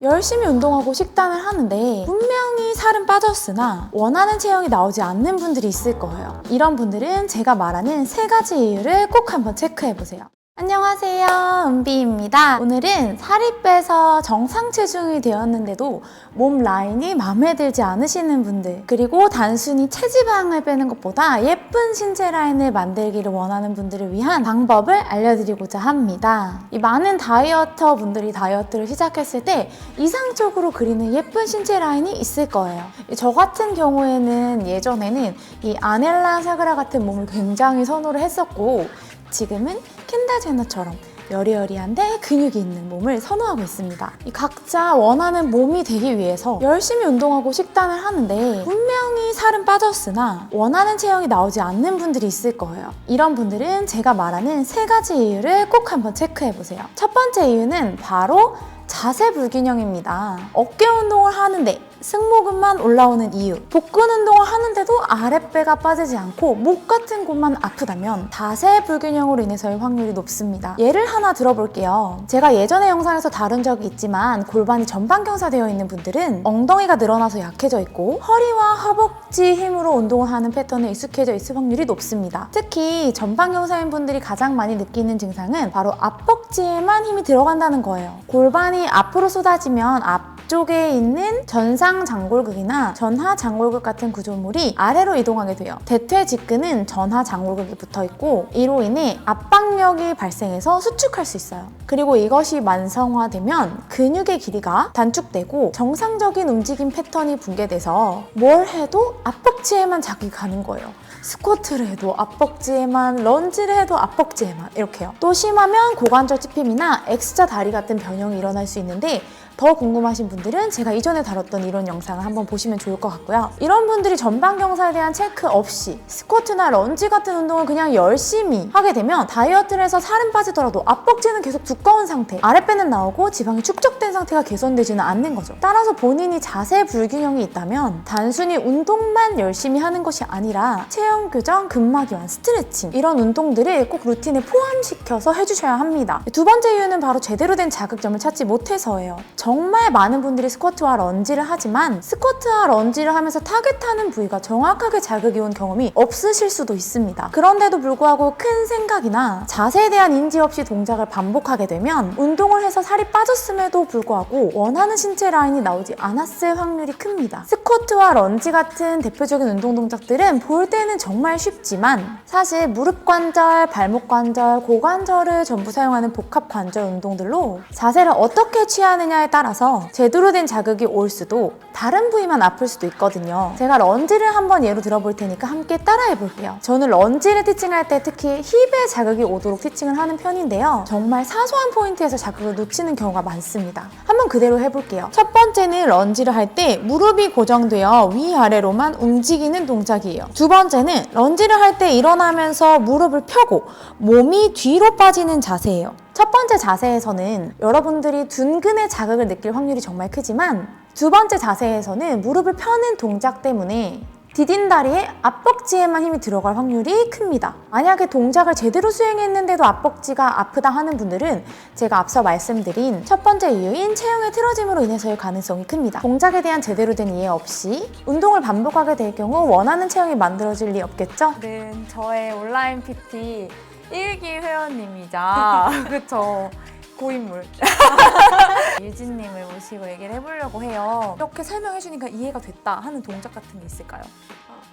열심히 운동하고 식단을 하는데 분명히 살은 빠졌으나 원하는 체형이 나오지 않는 분들이 있을 거예요. 이런 분들은 제가 말하는 3가지 이유를 꼭 한번 체크해보세요. 안녕하세요, 은비입니다. 오늘은 살이 빼서 정상 체중이 되었는데도 몸 라인이 마음에 들지 않으시는 분들, 그리고 단순히 체지방을 빼는 것보다 예쁜 신체 라인을 만들기를 원하는 분들을 위한 방법을 알려드리고자 합니다. 이 많은 다이어터 분들이 다이어트를 시작했을 때 이상적으로 그리는 예쁜 신체 라인이 있을 거예요. 저 같은 경우에는 예전에는 이 아넬라 사그라 같은 몸을 굉장히 선호를 했었고, 지금은 켄달 제너처럼 여리여리한데 근육이 있는 몸을 선호하고 있습니다. 이 각자 원하는 몸이 되기 위해서 열심히 운동하고 식단을 하는데 분명히 살은 빠졌으나 원하는 체형이 나오지 않는 분들이 있을 거예요. 이런 분들은 제가 말하는 3가지 이유를 꼭 한번 체크해보세요. 첫 번째 이유는 바로 자세 불균형입니다. 어깨 운동을 하는데 승모근만 올라오는 이유, 복근 운동을 하는데도 아랫배가 빠지지 않고 목 같은 곳만 아프다면 자세 불균형으로 인해서의 확률이 높습니다. 예를 하나 들어볼게요. 제가 예전에 영상에서 다룬 적이 있지만 골반이 전방경사되어 있는 분들은 엉덩이가 늘어나서 약해져 있고 허리와 허벅지 힘으로 운동을 하는 패턴에 익숙해져 있을 확률이 높습니다. 특히 전방경사인 분들이 가장 많이 느끼는 증상은 바로 앞벅지에만 힘이 들어간다는 거예요. 골반이 앞으로 쏟아지면 앞쪽에 있는 전상장골극이나 전하장골극 같은 구조물이 아래로 이동하게 돼요. 대퇴직근은 전하장골극이 붙어있고 이로 인해 압박력이 발생해서 수축할 수 있어요. 그리고 이것이 만성화되면 근육의 길이가 단축되고 정상적인 움직임 패턴이 붕괴돼서 뭘 해도 앞벅지에만 자극이 가는 거예요. 스쿼트를 해도 앞벅지에만, 런지를 해도 앞벅지에만, 이렇게요. 또 심하면 고관절 찝힘이나 X자 다리 같은 변형이 일어날 수 있는데, 더 궁금하신 분들은 제가 이전에 다뤘던 이런 영상을 한번 보시면 좋을 것 같고요. 이런 분들이 전방경사에 대한 체크 없이 스쿼트나 런지 같은 운동을 그냥 열심히 하게 되면 다이어트를 해서 살은 빠지더라도 앞벅지는 계속 두꺼운 상태, 아랫배는 나오고 지방이 축적된 상태가 개선되지는 않는 거죠. 따라서 본인이 자세 불균형이 있다면 단순히 운동만 열심히 하는 것이 아니라 체형 교정, 근막 이완, 스트레칭 이런 운동들을 꼭 루틴에 포함시켜서 해주셔야 합니다. 두 번째 이유는 바로 제대로 된 자극점을 찾지 못해서예요. 정말 많은 분들이 스쿼트와 런지를 하지만 스쿼트와 런지를 하면서 타겟하는 부위가 정확하게 자극이 온 경험이 없으실 수도 있습니다. 그런데도 불구하고 큰 생각이나 자세에 대한 인지 없이 동작을 반복하게 되면 운동을 해서 살이 빠졌음에도 불구하고 원하는 신체 라인이 나오지 않았을 확률이 큽니다. 스쿼트와 런지 같은 대표적인 운동 동작들은 볼 때는 정말 쉽지만 사실 무릎 관절, 발목 관절, 고관절을 전부 사용하는 복합 관절 운동들로 자세를 어떻게 취하느냐에 따라서 제대로 된 자극이 올 수도 다른 부위만 아플 수도 있거든요. 제가 런지를 한번 예로 들어볼 테니까 함께 따라해 볼게요. 저는 런지를 티칭할 때 특히 힙에 자극이 오도록 티칭을 하는 편인데요. 정말 사소한 포인트에서 자극을 놓치는 경우가 많습니다. 한번 그대로 해볼게요. 첫 번째는 런지를 할 때 무릎이 고정되어 위아래로만 움직이는 동작이에요. 두 번째는 런지를 할 때 일어나면서 무릎을 펴고 몸이 뒤로 빠지는 자세예요. 첫 번째 자세에서는 여러분들이 둔근의 자극을 느낄 확률이 정말 크지만 두 번째 자세에서는 무릎을 펴는 동작 때문에 디딘다리에 앞벅지에만 힘이 들어갈 확률이 큽니다. 만약에 동작을 제대로 수행했는데도 앞벅지가 아프다 하는 분들은 제가 앞서 말씀드린 첫 번째 이유인 체형의 틀어짐으로 인해서의 가능성이 큽니다. 동작에 대한 제대로 된 이해 없이 운동을 반복하게 될 경우 원하는 체형이 만들어질 리 없겠죠? 네, 저의 온라인 PT 1기 회원님이자 그쵸, 고인물 유진님을 모시고 얘기를 해보려고 해요. 이렇게 설명해주니까 이해가 됐다 하는 동작 같은 게 있을까요?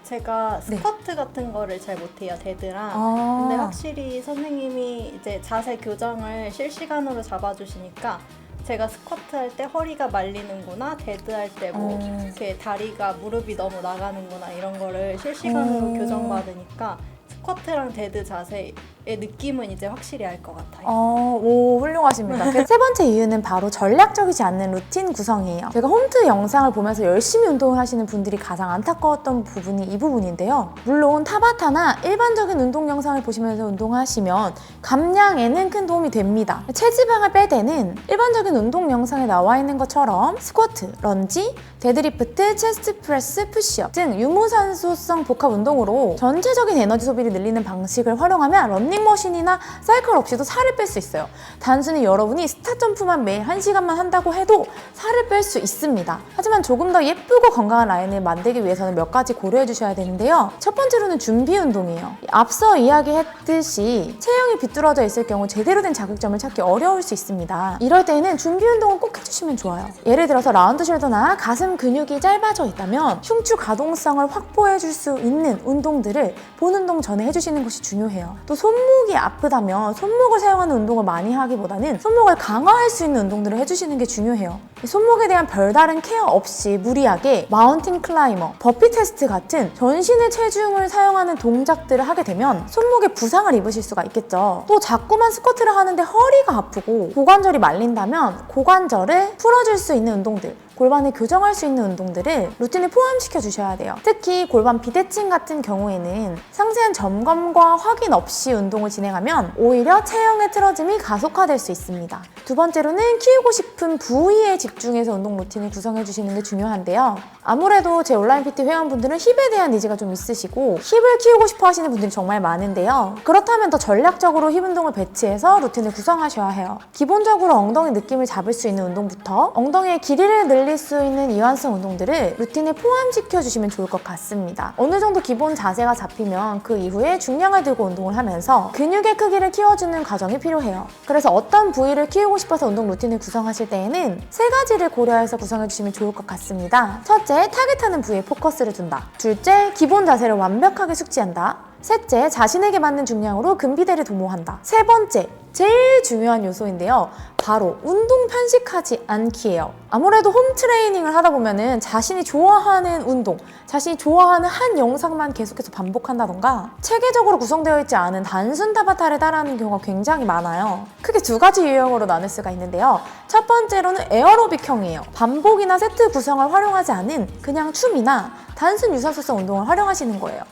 제가 스쿼트 같은 거를 잘 못해요, 데드랑. 근데 확실히 선생님이 이제 자세 교정을 실시간으로 잡아주시니까 제가 스쿼트 할 때 허리가 말리는구나, 데드 할 때 뭐 이렇게 다리가 무릎이 너무 나가는구나 이런 거를 실시간으로 교정받으니까 스쿼트랑 데드 자세의 느낌은 이제 확실히 알 것 같아요. 오, 훌륭하십니다. 세 번째 이유는 바로 전략적이지 않는 루틴 구성이에요. 제가 홈트 영상을 보면서 열심히 운동을 하시는 분들이 가장 안타까웠던 부분이 이 부분인데요. 물론 타바타나 일반적인 운동 영상을 보시면서 운동하시면 감량에는 큰 도움이 됩니다. 체지방을 뺄 때는 일반적인 운동 영상에 나와 있는 것처럼 스쿼트, 런지, 데드리프트, 체스트 프레스, 푸시업 등 유무산소성 복합 운동으로 전체적인 에너지 소비를 늘리는 방식을 활용하면 런닝 러닝머신이나 사이클 없이도 살을 뺄 수 있어요. 단순히 여러분이 스타 점프만 매일 1시간만 한다고 해도 살을 뺄 수 있습니다. 하지만 조금 더 예쁘고 건강한 라인을 만들기 위해서는 몇 가지 고려해 주셔야 되는데요. 첫 번째로는 준비 운동이에요. 앞서 이야기했듯이 체형이 비뚤어져 있을 경우 제대로 된 자극점을 찾기 어려울 수 있습니다. 이럴 때에는 준비 운동을 꼭 해주시면 좋아요. 예를 들어서 라운드 숄더나 가슴 근육이 짧아져 있다면 흉추 가동성을 확보해 줄 수 있는 운동들을 본 운동 전에 해주시는 것이 중요해요. 또 손목이 아프다면 손목을 사용하는 운동을 많이 하기보다는 손목을 강화할 수 있는 운동들을 해주시는 게 중요해요. 손목에 대한 별다른 케어 없이 무리하게 마운틴 클라이머, 버피 테스트 같은 전신의 체중을 사용하는 동작들을 하게 되면 손목에 부상을 입으실 수가 있겠죠. 또 자꾸만 스쿼트를 하는데 허리가 아프고 고관절이 말린다면 고관절을 풀어줄 수 있는 운동들, 골반을 교정할 수 있는 운동들을 루틴에 포함시켜 주셔야 돼요. 특히 골반 비대칭 같은 경우에는 상세한 점검과 확인 없이 운동을 진행하면 오히려 체형의 틀어짐이 가속화될 수 있습니다. 두 번째로는 키우고 싶은 부위에 집중해서 운동 루틴을 구성해 주시는 게 중요한데요. 아무래도 제 온라인 PT 회원분들은 힙에 대한 니즈가 좀 있으시고 힙을 키우고 싶어 하시는 분들이 정말 많은데요. 그렇다면 더 전략적으로 힙 운동을 배치해서 루틴을 구성하셔야 해요. 기본적으로 엉덩이 느낌을 잡을 수 있는 운동부터 엉덩이의 길이를 늘릴 수 있는 이완성 운동들을 루틴에 포함시켜 주시면 좋을 것 같습니다. 어느 정도 기본 자세가 잡히면 그 이후에 중량을 들고 운동을 하면서 근육의 크기를 키워주는 과정이 필요해요. 그래서 어떤 부위를 키우고 싶어서 운동 루틴을 구성하실 때에는 세 가지를 고려해서 구성해 주시면 좋을 것 같습니다. 첫째, 타겟하는 부위에 포커스를 둔다. 둘째, 기본 자세를 완벽하게 숙지한다. 셋째, 자신에게 맞는 중량으로 근비대를 도모한다. 세 번째, 제일 중요한 요소인데요. 바로 운동 편식하지 않기예요. 아무래도 홈 트레이닝을 하다 보면은 자신이 좋아하는 운동, 자신이 좋아하는 한 영상만 계속해서 반복한다던가 체계적으로 구성되어 있지 않은 단순 타바타를 따라하는 경우가 굉장히 많아요. 크게 두 가지 유형으로 나눌 수가 있는데요. 첫 번째로는 에어로빅형이에요. 반복이나 세트 구성을 활용하지 않은 그냥 춤이나 단순 유산소성 운동을 활용하시는 거예요.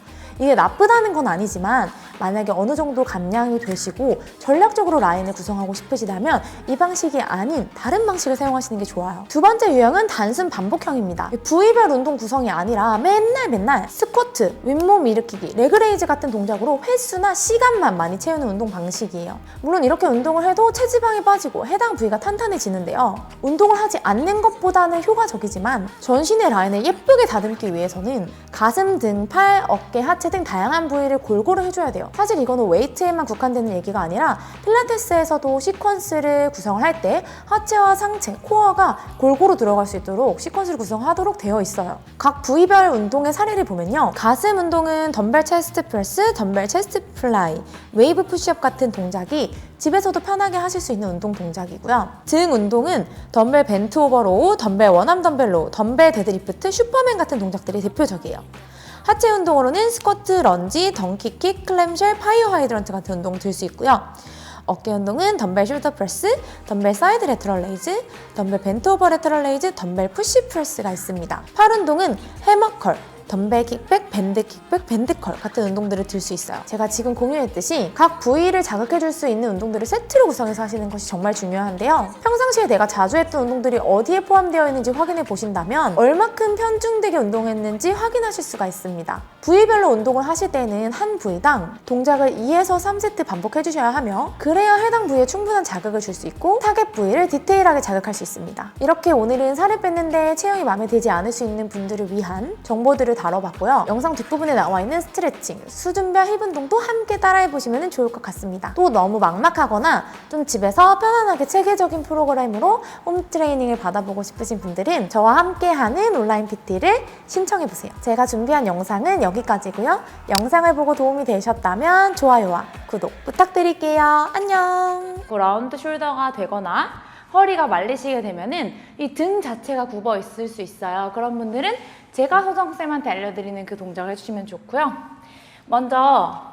이게 나쁘다는 건 아니지만 만약에 어느 정도 감량이 되시고 전략적으로 라인을 구성하고 싶으시다면 이 방식이 아닌 다른 방식을 사용하시는 게 좋아요. 두 번째 유형은 단순 반복형입니다. 부위별 운동 구성이 아니라 맨날 스쿼트, 윗몸 일으키기, 레그레이즈 같은 동작으로 횟수나 시간만 많이 채우는 운동 방식이에요. 물론 이렇게 운동을 해도 체지방이 빠지고 해당 부위가 탄탄해지는데요. 운동을 하지 않는 것보다는 효과적이지만 전신의 라인을 예쁘게 다듬기 위해서는 가슴, 등, 팔, 어깨, 하체 등 다양한 부위를 골고루 해줘야 돼요. 사실 이거는 웨이트에만 국한되는 얘기가 아니라 필라테스에서도 시퀀스를 구성을 할 때 하체와 상체, 코어가 골고루 들어갈 수 있도록 시퀀스를 구성하도록 되어 있어요. 각 부위별 운동의 사례를 보면요. 가슴 운동은 덤벨 체스트 프레스, 덤벨 체스트 플라이, 웨이브 푸시업 같은 동작이 집에서도 편하게 하실 수 있는 운동 동작이고요. 등 운동은 덤벨 벤트 오버로우, 덤벨 원암 덤벨 로우, 덤벨 데드리프트, 슈퍼맨 같은 동작들이 대표적이에요. 하체 운동으로는 스쿼트, 런지, 덩키킥, 클램쉘, 파이어 하이드런트 같은 운동 들 수 있고요. 어깨 운동은 덤벨 숄더 프레스, 덤벨 사이드 레터럴 레이즈, 덤벨 벤트 오버 레터럴 레이즈, 덤벨 푸시 프레스가 있습니다. 팔 운동은 해머컬, 덤벨 킥백, 밴드 킥백, 밴드 컬 같은 운동들을 들 수 있어요. 제가 지금 공유했듯이 각 부위를 자극해줄 수 있는 운동들을 세트로 구성해서 하시는 것이 정말 중요한데요. 평상시에 내가 자주 했던 운동들이 어디에 포함되어 있는지 확인해 보신다면 얼마큼 편중되게 운동했는지 확인하실 수가 있습니다. 부위별로 운동을 하실 때는 한 부위당 동작을 2에서 3세트 반복해 주셔야 하며 그래야 해당 부위에 충분한 자극을 줄 수 있고 타겟 부위를 디테일하게 자극할 수 있습니다. 이렇게 오늘은 살을 뺐는데 체형이 마음에 들지 않을 수 있는 분들을 위한 정보들을 다뤄봤고요. 영상 뒷부분에 나와 있는 스트레칭, 수준별 힙 운동도 함께 따라해보시면 좋을 것 같습니다. 또 너무 막막하거나 좀 집에서 편안하게 체계적인 프로그램으로 홈 트레이닝을 받아보고 싶으신 분들은 저와 함께하는 온라인 PT를 신청해보세요. 제가 준비한 영상은 여기까지고요. 영상을 보고 도움이 되셨다면 좋아요와 구독 부탁드릴게요. 안녕! 라운드 숄더가 되거나 허리가 말리시게 되면은 이 등 자체가 굽어 있을 수 있어요. 그런 분들은 제가 소정쌤한테 알려드리는 그 동작을 해주시면 좋고요. 먼저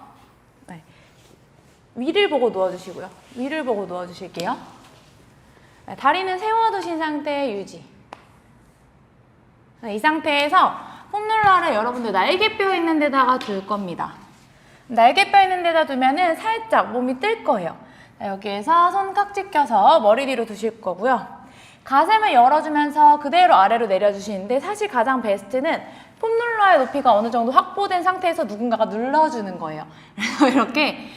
위를 보고 누워주시고요. 위를 보고 누워주실게요. 다리는 세워두신 상태의 유지. 이 상태에서 폼롤러를 여러분들 날개뼈 있는 데다가 둘 겁니다. 날개뼈 있는 데다 두면은 살짝 몸이 뜰 거예요. 여기에서 손 깍지 껴서 머리 뒤로 두실 거고요. 가슴을 열어주면서 그대로 아래로 내려주시는데 사실 가장 베스트는 폼롤러의 높이가 어느 정도 확보된 상태에서 누군가가 눌러주는 거예요. 그래서 이렇게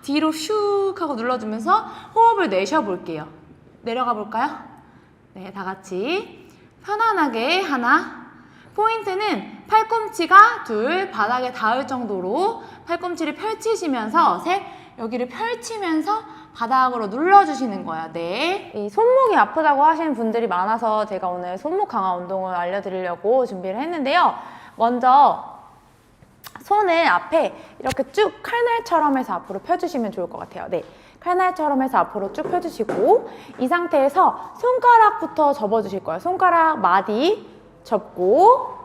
뒤로 슉 하고 눌러주면서 호흡을 내쉬어볼게요. 내려가 볼까요? 네, 다 같이 편안하게 하나. 포인트는 팔꿈치가 둘, 바닥에 닿을 정도로 팔꿈치를 펼치시면서 셋, 여기를 펼치면서 바닥으로 눌러주시는 거예요. 네. 이 손목이 아프다고 하시는 분들이 많아서 제가 오늘 손목 강화 운동을 알려드리려고 준비를 했는데요. 먼저 손을 앞에 이렇게 쭉 칼날처럼 해서 앞으로 펴주시면 좋을 것 같아요. 네. 칼날처럼 해서 앞으로 쭉 펴주시고 이 상태에서 손가락부터 접어주실 거예요. 손가락 마디 접고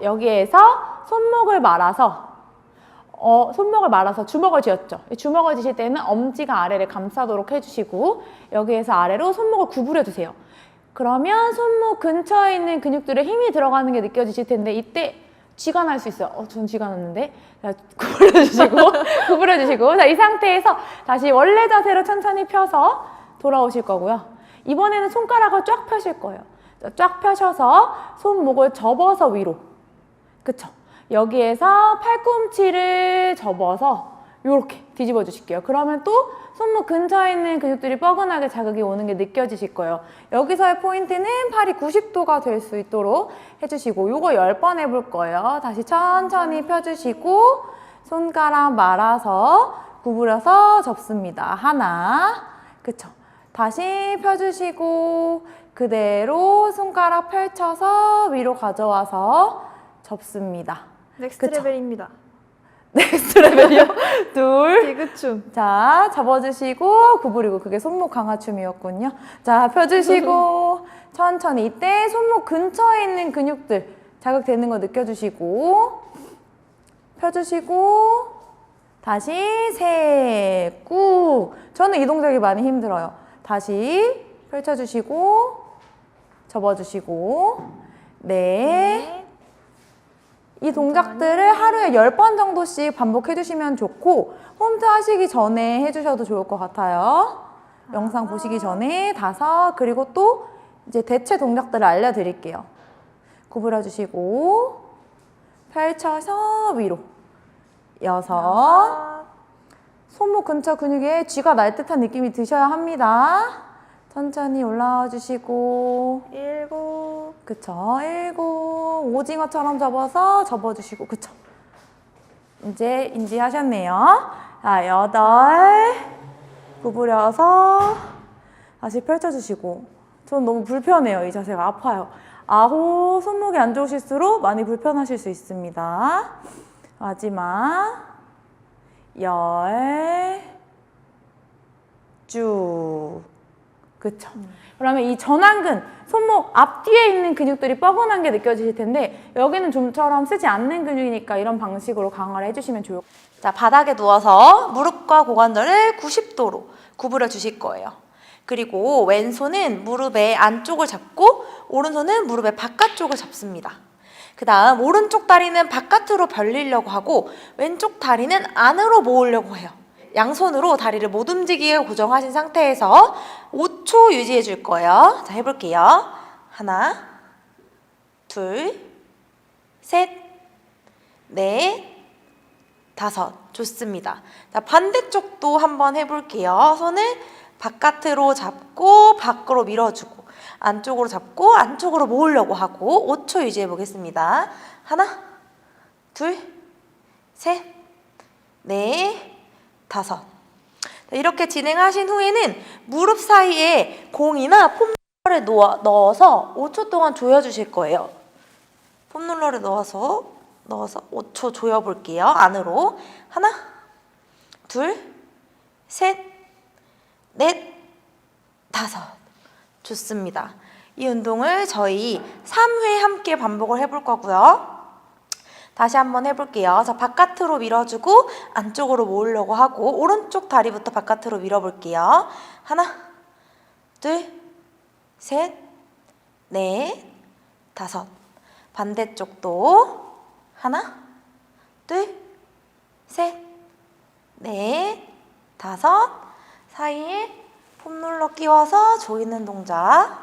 여기에서 손목을 말아서 주먹을 쥐었죠. 주먹을 쥐실 때는 엄지가 아래를 감싸도록 해주시고 여기에서 아래로 손목을 구부려 주세요. 그러면 손목 근처에 있는 근육들에 힘이 들어가는 게 느껴지실 텐데 이때 쥐가 날 수 있어요. 전 쥐가 났는데. 구부려주시고 자, 이 상태에서 다시 원래 자세로 천천히 펴서 돌아오실 거고요. 이번에는 손가락을 쫙 펴실 거예요. 쫙 펴셔서 손목을 접어서 위로. 그쵸? 여기에서 팔꿈치를 접어서 이렇게 뒤집어 주실게요. 그러면 또 손목 근처에 있는 근육들이 뻐근하게 자극이 오는 게 느껴지실 거예요. 여기서의 포인트는 팔이 90도가 될 수 있도록 해주시고 요거 10번 해볼 거예요. 다시 천천히 펴주시고 손가락 말아서 구부려서 접습니다. 하나, 그쵸? 다시 펴주시고 그대로 손가락 펼쳐서 위로 가져와서 접습니다. 넥스트 레벨입니다. 넥스트 레벨이요? 둘. 디귿춤. 자, 접어주시고 구부리고 그게 손목 강화춤이었군요. 자, 펴주시고 천천히 이때 손목 근처에 있는 근육들 자극되는 거 느껴주시고 펴주시고 다시 셋, 꾹. 저는 이 동작이 많이 힘들어요. 다시 펼쳐주시고 접어주시고 넷. 이 동작들을 하루에 10번 정도씩 반복해 주시면 좋고 홈트 하시기 전에 해주셔도 좋을 것 같아요. 영상 보시기 전에 5, 그리고 또 이제 대체 동작들을 알려드릴게요. 구부려 주시고 펼쳐서 위로 6, 손목 근처 근육에 쥐가 날 듯한 느낌이 드셔야 합니다. 천천히 올라와 주시고 7. 그쵸. 7. 오징어처럼 접어주시고 그쵸. 이제 인지하셨네요. 자, 8. 구부려서 다시 펼쳐주시고 전 너무 불편해요. 이 자세가 아파요. 9. 손목이 안 좋으실수록 많이 불편하실 수 있습니다. 마지막 10. 쭉. 그쵸. 그러면 이 전완근, 손목 앞뒤에 있는 근육들이 뻐근한 게 느껴지실 텐데 여기는 좀처럼 쓰지 않는 근육이니까 이런 방식으로 강화를 해주시면 좋을 것 같아요. 자, 바닥에 누워서 무릎과 고관절을 90도로 구부려 주실 거예요. 그리고 왼손은 무릎의 안쪽을 잡고 오른손은 무릎의 바깥쪽을 잡습니다. 그 다음 오른쪽 다리는 바깥으로 벌리려고 하고 왼쪽 다리는 안으로 모으려고 해요. 양손으로 다리를 못 움직이게 고정하신 상태에서 5초 유지해 줄 거예요. 자, 해볼게요. 하나, 둘, 셋, 넷, 5. 좋습니다. 자, 반대쪽도 한번 해볼게요. 손을 바깥으로 잡고 밖으로 밀어주고 안쪽으로 잡고 안쪽으로 모으려고 하고 5초 유지해 보겠습니다. 하나, 둘, 셋, 넷, 5. 이렇게 진행하신 후에는 무릎 사이에 공이나 폼롤러를 넣어서 5초 동안 조여주실 거예요. 폼롤러를 넣어서 5초 조여볼게요. 안으로. 하나, 둘, 셋, 넷, 5. 좋습니다. 이 운동을 저희 3회 함께 반복을 해볼 거고요. 다시 한번 해볼게요. 자, 바깥으로 밀어주고 안쪽으로 모으려고 하고 오른쪽 다리부터 바깥으로 밀어볼게요. 하나, 둘, 셋, 넷, 5. 반대쪽도 하나, 둘, 셋, 넷, 5. 사이에 폼롤러 끼워서 조이는 동작.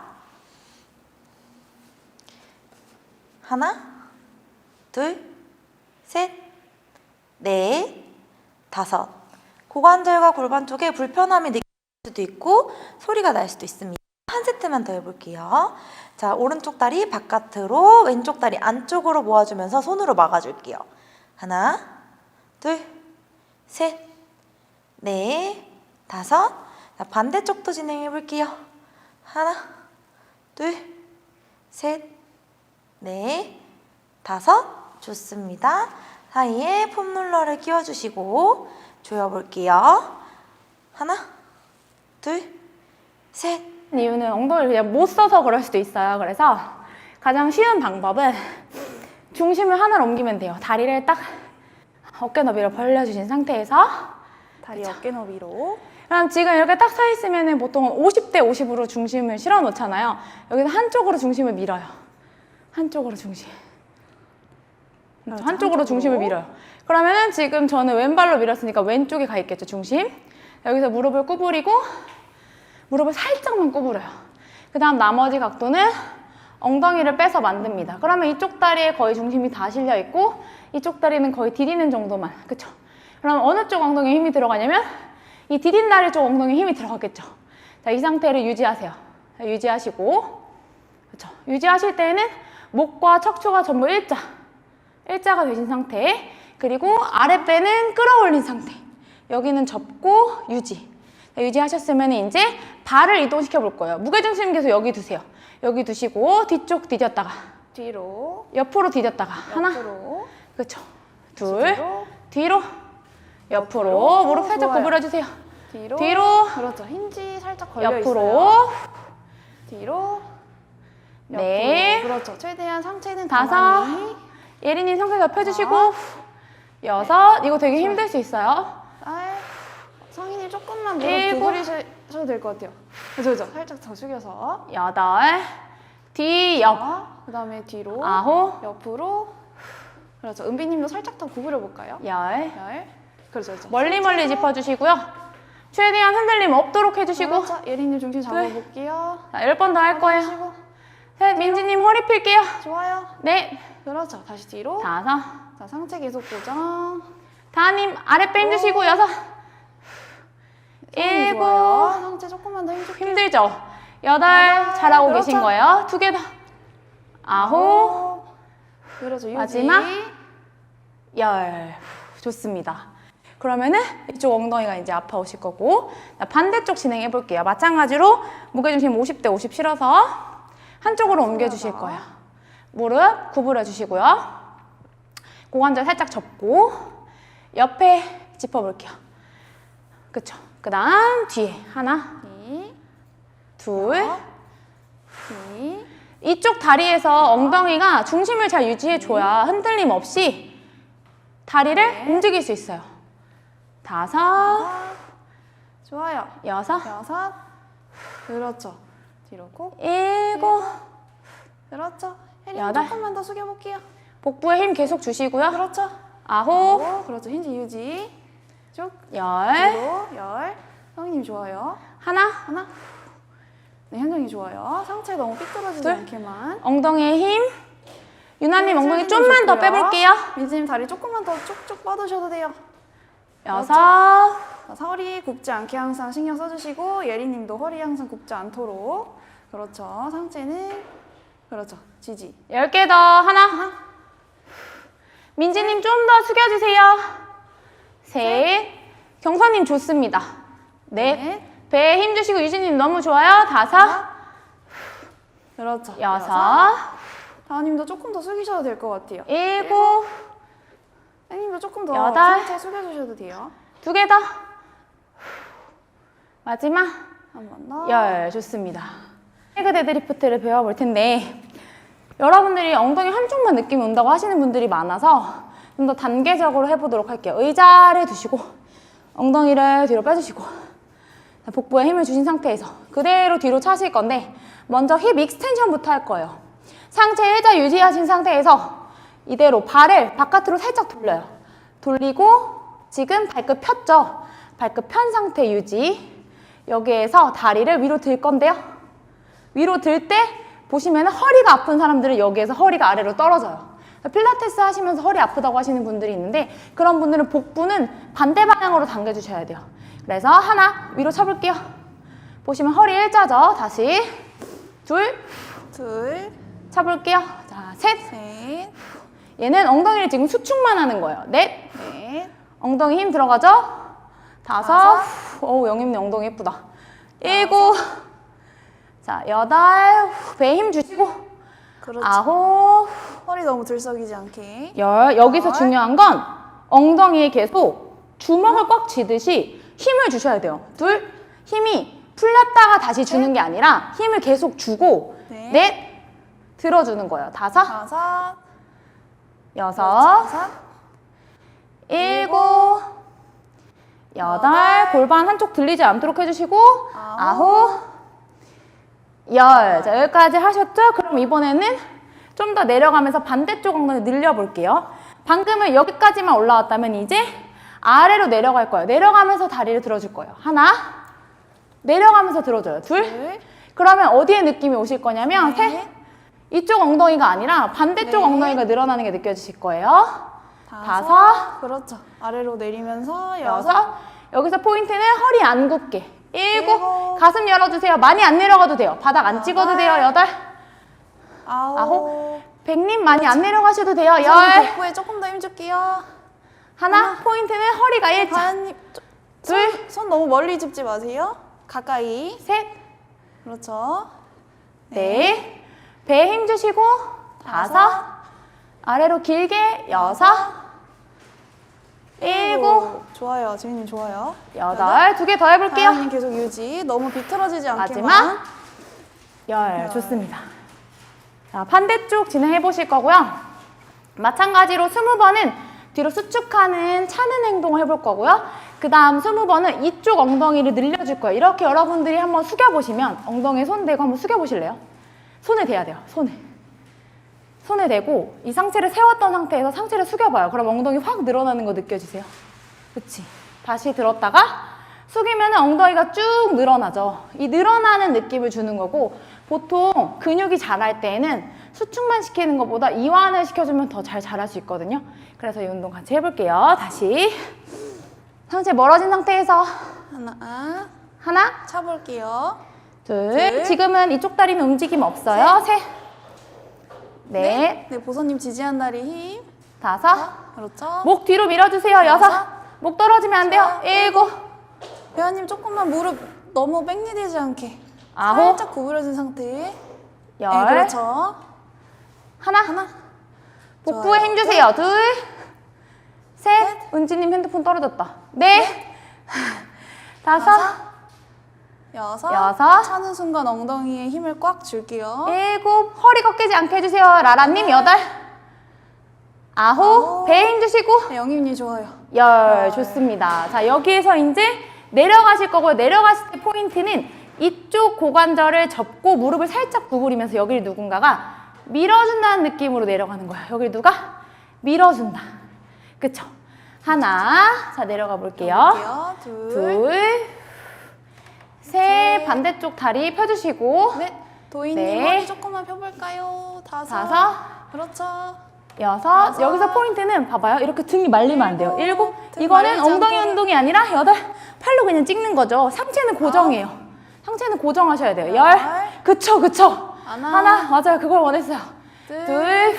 하나, 둘, 셋, 넷, 5. 고관절과 골반 쪽에 불편함이 느낄 수도 있고 소리가 날 수도 있습니다. 한 세트만 더 해볼게요. 자, 오른쪽 다리 바깥으로, 왼쪽 다리 안쪽으로 모아주면서 손으로 막아줄게요. 하나, 둘, 셋, 넷, 5. 자, 반대쪽도 진행해볼게요. 하나, 둘, 셋, 넷, 5. 좋습니다. 사이에 폼롤러를 끼워주시고 조여볼게요. 하나, 둘, 셋. 이유는 엉덩이를 그냥 못 써서 그럴 수도 있어요. 그래서 가장 쉬운 방법은 중심을 하나로 옮기면 돼요. 다리를 딱 어깨 너비로 벌려주신 상태에서 다리 어깨 너비로. 그럼 지금 이렇게 딱 서 있으면 보통 50대 50으로 중심을 실어 놓잖아요. 여기서 한쪽으로 중심을 밀어요. 한쪽으로 중심. 한쪽으로 중심을 밀어요. 그러면은 지금 저는 왼발로 밀었으니까 왼쪽에 가 있겠죠, 중심. 여기서 무릎을 구부리고 무릎을 살짝만 구부려요. 그 다음 나머지 각도는 엉덩이를 빼서 만듭니다. 그러면 이쪽 다리에 거의 중심이 다 실려 있고 이쪽 다리는 거의 디디는 정도만. 그쵸? 그럼 어느 쪽 엉덩이에 힘이 들어가냐면 이 디딘 다리 쪽 엉덩이에 힘이 들어갔겠죠. 자, 이 상태를 유지하세요. 자, 유지하시고, 그쵸? 유지하실 때에는 목과 척추가 전부 일자가 되신 상태. 그리고 아랫배는 끌어올린 상태. 여기는 접고 유지. 자, 유지하셨으면 이제 발을 이동시켜 볼 거예요. 무게중심 계속 여기 두세요. 여기 두시고 뒤쪽 디뎠다가 뒤로. 옆으로 디뎠다가 하나, 그쵸? 둘, 뒤로, 옆으로 무릎 살짝 좋아요. 구부려주세요. 뒤로. 그렇죠. 힌지 살짝 걸려 옆으로, 있어요. 뒤로. 네. 옆으로. 그렇죠. 최대한 상체는 5. 가만히. 예린이 상체가 펴주시고 6. 이거 되게 힘들 수 있어요. 성인이 조금만 무릎 7. 구부리셔도 될 것 같아요. 그죠. 살짝 더 숙여서. 8. 뒤, 옆. 그 다음에 뒤로. 9. 옆으로. 그렇죠. 은비님도 살짝 더 구부려 볼까요? 10. 그렇죠. 멀리 짚어주시고요. 최대한 흔들림 없도록 해주시고. 그렇죠. 예린님 중심 잡아볼게요. 자, 10번 더 할 거예요. 하시고. 셋, 민지님 허리 필게요. 좋아요. 넷. 그렇죠. 다시 뒤로. 5. 자, 상체 계속 고정. 다님 아랫배 힘주시고 6. 7. 좋아요. 상체 조금만 더 힘줄게요. 힘들죠? 8. 잘하고 그렇죠. 계신 거예요. 2개 더. 9. 그렇죠. 유지. 마지막. 10. 좋습니다. 그러면은 이쪽 엉덩이가 이제 아파오실 거고, 반대쪽 진행해 볼게요. 마찬가지로 무게중심 50대 50 실어서 한쪽으로 옮겨주실 거예요. 무릎 구부려 주시고요. 고관절 살짝 접고 옆에 짚어볼게요. 그쵸? 그 다음 뒤에 하나, 둘. 이쪽 다리에서 엉덩이가 중심을 잘 유지해줘야 흔들림 없이 다리를 움직일 수 있어요. 5. 좋아요. 6. 6. 그렇죠. 뒤로 꼭. 7. 그렇죠. 혜린 여덟. 조금만 더 숙여볼게요. 복부에 힘 계속 주시고요. 그렇죠. 9. 그렇죠. 힌지 유지. 쭉. 10. 뒤로. 10. 성희님 좋아요. 하나. 네, 현정이 좋아요. 상체 너무 삐뚤어지지 둘. 않게만. 엉덩이에 힘. 유나님 네, 엉덩이 찔리는 좀만 더 좋고요. 빼볼게요. 민지님 다리 조금만 더 쭉쭉 뻗으셔도 돼요. 6. 자, 허리 굽지 않게 항상 신경 써주시고 예리님도 허리 항상 굽지 않도록. 그렇죠. 상체는 그렇죠. 지지. 10개 더. 하나. 민지님 좀 더 숙여주세요. 셋. 경선님 좋습니다. 넷. 배에 힘 주시고 유진님 너무 좋아요. 5. 그렇죠. 6. 다은님도 조금 더 숙이셔도 될 것 같아요. 7. 혜님도 조금 더 여덟. 상체 숙여주셔도 돼요. 2개 더. 마지막. 한 번 더. 10. 좋습니다. 레그 데드리프트를 배워볼 텐데 여러분들이 엉덩이 한쪽만 느낌이 온다고 하시는 분들이 많아서 좀 더 단계적으로 해보도록 할게요. 의자를 두시고 엉덩이를 뒤로 빼주시고 복부에 힘을 주신 상태에서 그대로 뒤로 차실 건데 먼저 힙 익스텐션부터 할 거예요. 상체 일자 유지하신 상태에서 이대로 발을 바깥으로 살짝 돌려요. 돌리고 지금 발끝 폈죠? 발끝 편 상태 유지. 여기에서 다리를 위로 들 건데요. 위로 들 때 보시면 허리가 아픈 사람들은 여기에서 허리가 아래로 떨어져요. 필라테스 하시면서 허리 아프다고 하시는 분들이 있는데 그런 분들은 복부는 반대 방향으로 당겨주셔야 돼요. 그래서 하나, 위로 쳐볼게요. 보시면 허리 일자죠. 다시 둘, 쳐볼게요. 자, 셋. 얘는 엉덩이를 지금 수축만 하는 거예요. 넷. 엉덩이 힘 들어가죠? 다섯. 어우, 영임님 엉덩이 예쁘다. 일곱. 자, 여덟. 배에 힘 주시고. 그렇죠. 아홉. 허리 너무 들썩이지 않게. 열. 여기서 중요한 건 엉덩이에 계속 주먹을 꽉 쥐듯이 힘을 주셔야 돼요. 둘. 힘이 풀렸다가 다시 주는 게 아니라 힘을 계속 주고. 넷. 들어주는 거예요. 다섯. 여섯. 일곱. 여덟. 골반 한쪽 들리지 않도록 해주시고. 아홉. 열. 자, 여기까지 하셨죠? 그럼 이번에는 좀 더 내려가면서 반대쪽 엉덩이 늘려볼게요. 방금은 여기까지만 올라왔다면 이제 아래로 내려갈 거예요. 내려가면서 다리를 들어줄 거예요. 하나. 내려가면서 들어줘요. 둘. 그러면 어디에 느낌이 오실 거냐면 셋. 이쪽 엉덩이가 아니라 반대쪽 엉덩이가 늘어나는 게 느껴지실 거예요. 다섯. 그렇죠. 아래로 내리면서 여섯. 여기서 포인트는 허리 안 굽게. 일곱. 가슴 열어주세요. 많이 안 내려가도 돼요. 바닥 안 찍어도 돼요. 여덟. 아홉. 백님 많이 안 내려가셔도 돼요. 열. 복부에 조금 더 힘줄게요. 하나. 포인트는 허리가 일자. 다현님, 둘. 손 너무 멀리 짚지 마세요. 가까이. 셋. 그렇죠. 넷. 배에 힘 주시고. 다섯. 아래로 길게. 여섯. 일곱. 좋아요. 지민님 좋아요. 여덟. 두 개 더 해볼게요. 다현님 계속 유지. 너무 비틀어지지 않게만. 마지막. 열. 좋습니다. 자, 반대쪽 진행해 보실 거고요. 마찬가지로 20번은 뒤로 수축하는 차는 행동을 해볼 거고요. 그 다음 20번은 이쪽 엉덩이를 늘려줄 거예요. 이렇게 여러분들이 한번 숙여보시면 엉덩이에 손 대고 한번 숙여보실래요? 손을 대야 돼요. 손을 대고 이 상체를 세웠던 상태에서 상체를 숙여봐요. 그럼 엉덩이 확 늘어나는 거 느껴지세요? 그치? 다시 들었다가 숙이면 엉덩이가 쭉 늘어나죠. 이 늘어나는 느낌을 주는 거고 보통 근육이 자랄 때에는 수축만 시키는 것보다 이완을 시켜주면 더 잘 자랄 수 있거든요. 그래서 이 운동 같이 해볼게요. 다시 상체 멀어진 상태에서 하나, 차볼게요. 둘. 지금은 이쪽 다리는 움직임 없어요. 셋, 넷, 네, 보선님 지지한 다리 힘. 다섯. 그렇죠. 목 뒤로 밀어주세요. 여섯. 목 떨어지면 안 돼요. 일곱. 배현님 조금만 무릎 너무 뺑리되지 않게. 아홉. 살짝 구부려진 상태. 열. 네, 그렇죠. 하나. 복부에 좋아요. 힘 주세요. 둘, 셋. 은지님 핸드폰 떨어졌다. 넷. 다섯. 여섯. 차는 순간 엉덩이에 힘을 꽉 줄게요. 일곱. 허리 꺾이지 않게 해주세요. 라라님. 여덟. 아홉. 배에 힘 주시고. 네, 영임님 좋아요. 열. 좋습니다. 자, 여기에서 이제 내려가실 거고요. 내려가실 때 포인트는 이쪽 고관절을 접고 무릎을 살짝 구부리면서 여기를 누군가가 밀어준다는 느낌으로 내려가는 거야. 여기를 누가 밀어준다. 그쵸? 하나. 자, 내려가 볼게요. 둘, 셋. 반대쪽 다리 펴주시고. 넷. 도희님 넷. 허리 조금만 펴볼까요? 다섯. 그렇죠. 여섯. 여기서 포인트는 봐봐요. 이렇게 등이 말리면 안 돼요. 일곱. 등 이거는 말리지 엉덩이 않게. 운동이 아니라 여덟. 팔로 그냥 찍는 거죠. 상체는 고정해요. 상체는 고정하셔야 돼요. 열. 그쵸. 하나. 맞아요. 그걸 원했어요. 둘,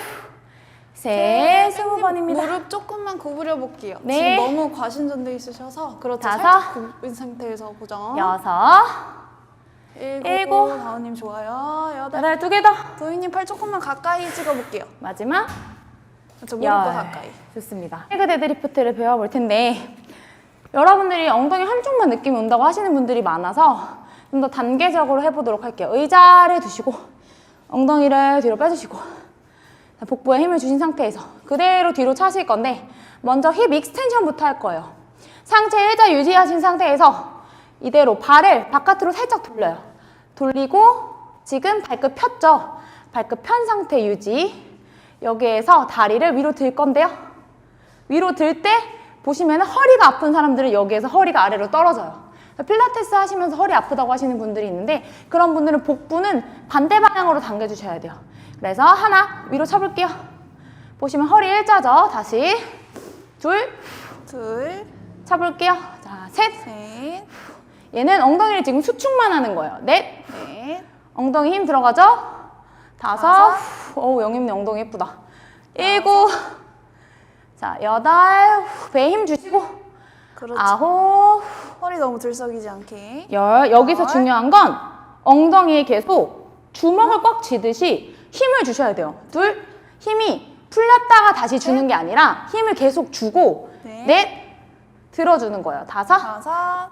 셋. 20번입니다. 무릎 조금만 구부려 볼게요. 네. 지금 너무 과신전돼 있으셔서 그렇죠. 다섯. 살짝 굽은 상태에서 고정. 여섯. 일곱. 다은님 좋아요. 여덟. 두 개 더. 도희님 팔 조금만 가까이 찍어볼게요. 마지막. 그렇죠. 무릎과 열. 가까이. 좋습니다. 헤그 데드리프트를 배워볼 텐데 여러분들이 엉덩이 한쪽만 느낌이 온다고 하시는 분들이 많아서 좀 더 단계적으로 해보도록 할게요. 의자를 두시고 엉덩이를 뒤로 빼주시고 자, 복부에 힘을 주신 상태에서 그대로 뒤로 차실 건데 먼저 힙 익스텐션부터 할 거예요. 상체 일자 유지하신 상태에서 이대로 발을 바깥으로 살짝 돌려요. 돌리고 지금 발끝 폈죠? 발끝 편 상태 유지. 여기에서 다리를 위로 들 건데요. 위로 들 때 보시면 허리가 아픈 사람들은 여기에서 허리가 아래로 떨어져요. 필라테스 하시면서 허리 아프다고 하시는 분들이 있는데 그런 분들은 복부는 반대 방향으로 당겨주셔야 돼요. 그래서 하나, 위로 쳐볼게요. 보시면 허리 일자죠. 다시 둘 둘, 차볼게요. 자, 셋. 셋, 얘는 엉덩이를 지금 수축만 하는 거예요. 넷. 넷, 엉덩이 힘 들어가죠? 다섯. 어우, 영임님 엉덩이 예쁘다. 일곱. 자, 여덟. 배에 힘 주시고. 그렇죠. 아홉. 허리 너무 들썩이지 않게. 열. 여기서 중요한 건 엉덩이에 계속 주먹을 꽉 쥐듯이 힘을 주셔야 돼요. 둘. 힘이 풀렸다가 다시 주는 게 아니라 힘을 계속 주고 네. 넷. 들어주는 거예요. 다섯. 다섯,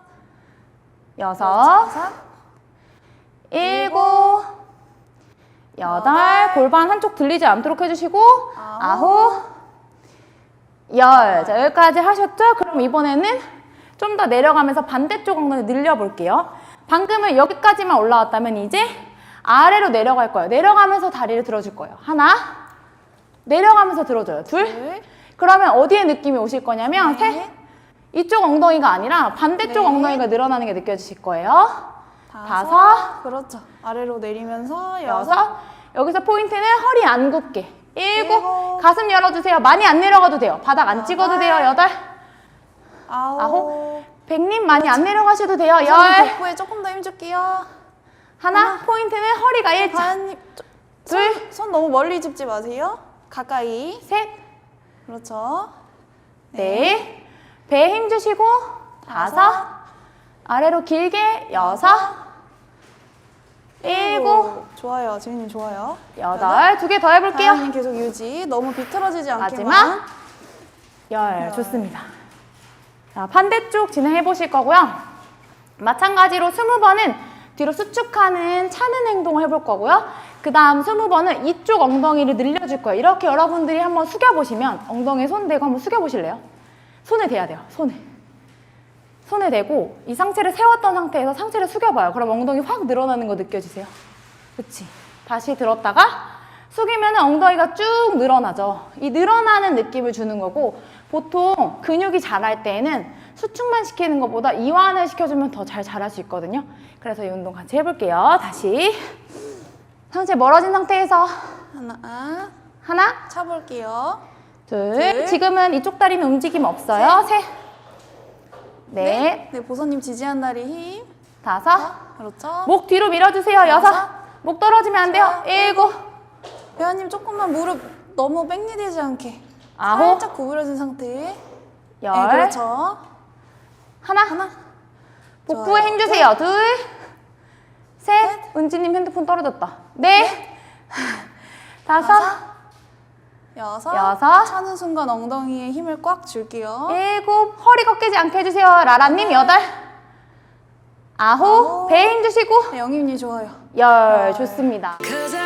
여섯. 일곱. 여덟. 골반 한쪽 들리지 않도록 해주시고 아홉. 열. 자, 여기까지 하셨죠? 그럼 이번에는 좀 더 내려가면서 반대쪽 엉덩이 늘려볼게요. 방금은 여기까지만 올라왔다면 이제 아래로 내려갈 거예요. 내려가면서 다리를 들어줄 거예요. 하나. 내려가면서 들어줘요. 둘. 그러면 어디에 느낌이 오실 거냐면 셋. 이쪽 엉덩이가 아니라 반대쪽 엉덩이가 늘어나는 게 느껴지실 거예요. 다섯. 그렇죠. 아래로 내리면서 여섯. 여기서 포인트는 허리 안 굽게. 일곱. 일곱. 가슴 열어주세요. 많이 안 내려가도 돼요. 바닥 안 찍어도 돼요. 여덟. 아홉. 백님 많이 안 내려가셔도 돼요. 열. 열. 복부에 조금 더 힘줄게요. 하나. 포인트는 허리가 일자. 반님. 둘. 손 너무 멀리 짚지 마세요. 가까이. 셋. 그렇죠. 넷. 배에 힘 주시고 다섯. 아래로 길게 여섯. 일곱. 좋아요. 지민님 좋아요. 여덟. 두 개 더 해볼게요. 다현님 계속 유지. 너무 비틀어지지 않게만. 마지막 열. 좋습니다. 자, 반대쪽 진행해 보실 거고요. 마찬가지로 20번은 뒤로 수축하는 차는 행동을 해볼 거고요. 그 다음 20번은 이쪽 엉덩이를 늘려줄 거예요. 이렇게 여러분들이 한번 숙여보시면 엉덩이에 손 대고 한번 숙여보실래요? 손에 대야 돼요. 손에 대고 이 상체를 세웠던 상태에서 상체를 숙여봐요. 그럼 엉덩이 확 늘어나는 거 느껴지세요? 그치? 다시 들었다가 숙이면 엉덩이가 쭉 늘어나죠. 이 늘어나는 느낌을 주는 거고 보통 근육이 자랄 때에는 수축만 시키는 것보다 이완을 시켜주면 더 잘 자랄 수 있거든요. 그래서 이 운동 같이 해볼게요. 다시 상체 멀어진 상태에서 하나, 차볼게요. 둘. 지금은 이쪽 다리는 움직임 없어요. 셋, 넷, 네, 보선님 지지한 다리 힘. 다섯. 그렇죠. 목 뒤로 밀어주세요. 여섯. 목 떨어지면 안 돼요. 일곱. 배현님 조금만 무릎 너무 백리되지 않게. 아홉. 살짝 구부려진 상태. 열. 네, 그렇죠. 하나. 복부에 좋아요. 힘 주세요. 둘. 셋. 은지님 핸드폰 떨어졌다. 넷. 다섯. 여섯. 차는 순간 엉덩이에 힘을 꽉 줄게요. 일곱. 허리 꺾이지 않게 해주세요. 라라님 여덟. 아홉. 배에 힘 주시고 네, 영임님 좋아요. 열. 좋습니다. Cause